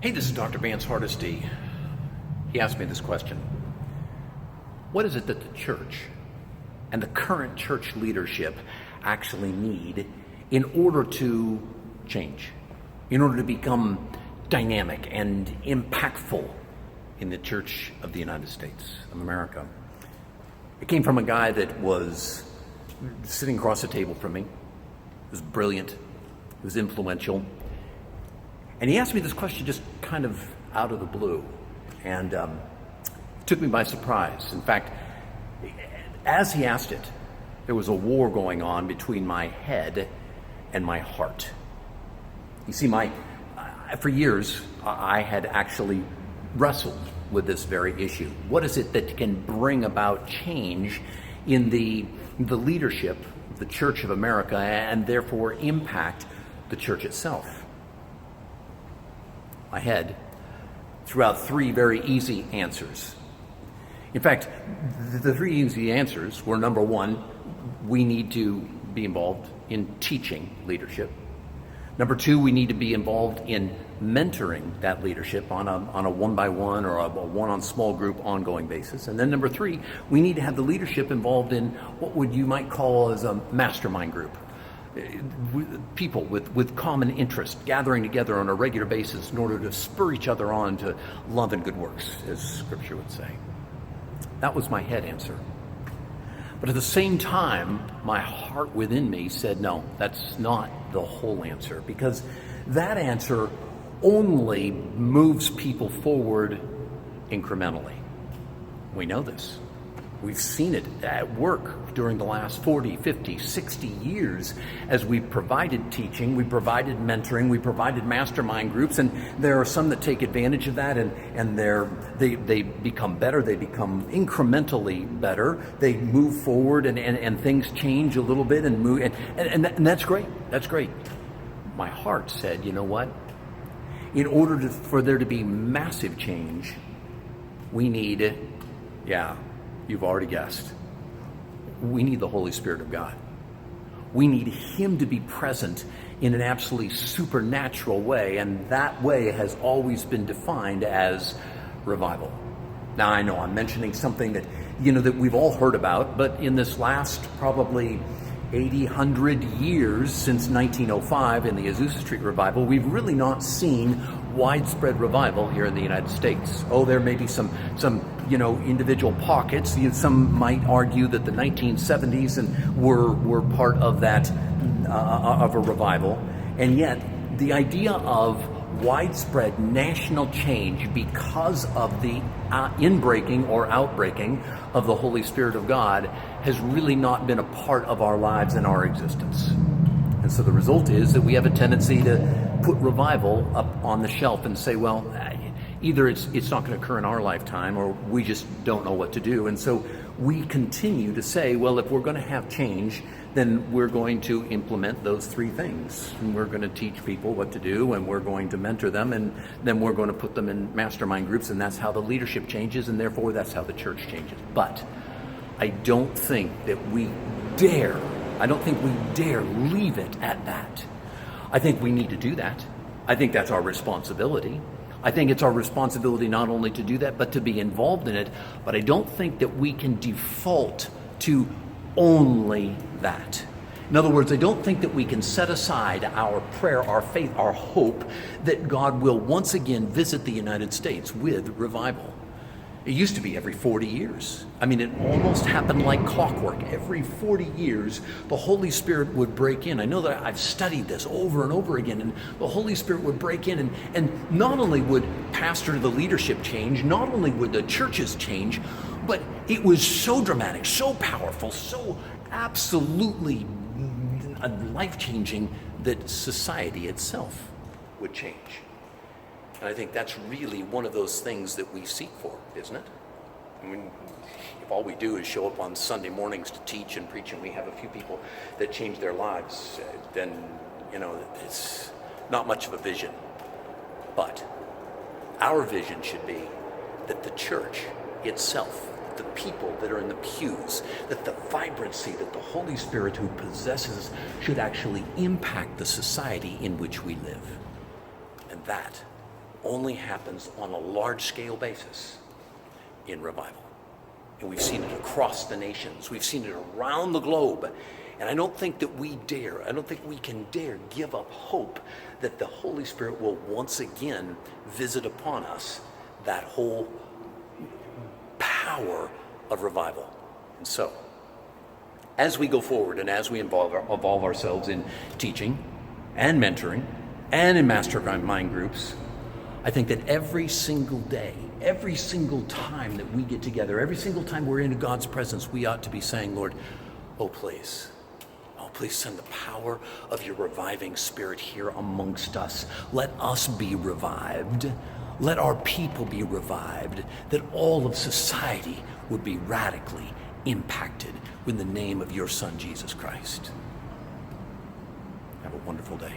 Hey, this is Dr. Vance Hardisty. He asked me this question. What is it that the church and the current church leadership actually need in order to change, in order to become dynamic and impactful in the Church of the United States of America? It came from a guy that was sitting across the table from me. He was brilliant. He was influential. And he asked me this question just kind of out of the blue. And it took me by surprise. In fact, as he asked it, there was a war going on between my head and my heart. You see, for years, I had actually wrestled with this very issue. What is it that can bring about change in the leadership of the Church of America and therefore impact the church itself? My head threw out three very easy answers. In fact, the three easy answers were: number one, we need to be involved in teaching leadership. Number two, we need to be involved in mentoring that leadership on a one-by-one or a one-on small group ongoing basis. And then number three, we need to have the leadership involved in what you might call as a mastermind group. People with common interest gathering together on a regular basis in order to spur each other on to love and good works, as Scripture would say. That was my head answer. But at the same time, my heart within me said, no, that's not the whole answer, because that answer only moves people forward incrementally. We know this. We've seen it at work during the last 40, 50, 60 years as we've provided teaching, we provided mentoring, we provided mastermind groups, and there are some that take advantage of that and they become better, they become incrementally better, they move forward and things change a little bit and move, and that's great, that's great. My heart said, you know what? In order for there to be massive change, we need, you've already guessed, we need the Holy Spirit of God. We need Him to be present in an absolutely supernatural way, and that way has always been defined as revival. Now, I know I'm mentioning something that, that we've all heard about, but in this last probably 80, 100 years since 1905 in the Azusa Street revival, we've really not seen widespread revival here in the United States. Oh, there may be some individual pockets. Some might argue that the 1970s were part of that, of a revival. And yet, the idea of widespread national change because of the inbreaking or outbreaking of the Holy Spirit of God has really not been a part of our lives and our existence. And so the result is that we have a tendency to put revival up on the shelf and say, well, either it's not going to occur in our lifetime, or we just don't know what to do. And so we continue to say, well, if we're going to have change, then we're going to implement those three things. And we're going to teach people what to do, and we're going to mentor them, and then we're going to put them in mastermind groups, and that's how the leadership changes, and therefore that's how the church changes. But I don't think we dare leave it at that. I think we need to do that. I think that's our responsibility. I think it's our responsibility not only to do that, but to be involved in it. But I don't think that we can default to only that. In other words, I don't think that we can set aside our prayer, our faith, our hope that God will once again visit the United States with revival. It used to be every 40 years. I mean, it almost happened like clockwork. Every 40 years, the Holy Spirit would break in. I know that I've studied this over and over again, and the Holy Spirit would break in, and not only would the leadership change, not only would the churches change, but it was so dramatic, so powerful, so absolutely life-changing that society itself would change. And I think that's really one of those things that we seek for, isn't it? I mean, if all we do is show up on Sunday mornings to teach and preach, and we have a few people that change their lives, then, it's not much of a vision. But our vision should be that the church itself, the people that are in the pews, that the vibrancy that the Holy Spirit who possesses should actually impact the society in which we live. And that only happens on a large-scale basis in revival. And we've seen it across the nations. We've seen it around the globe. And I don't think that we can dare give up hope that the Holy Spirit will once again visit upon us that whole power of revival. And so, as we go forward and as we evolve ourselves in teaching and mentoring and in mastermind groups, I think that every single day, every single time that we get together, every single time we're in God's presence, we ought to be saying, Lord, oh please send the power of your reviving Spirit here amongst us. Let us be revived. Let our people be revived, that all of society would be radically impacted with the name of your Son, Jesus Christ. Have a wonderful day.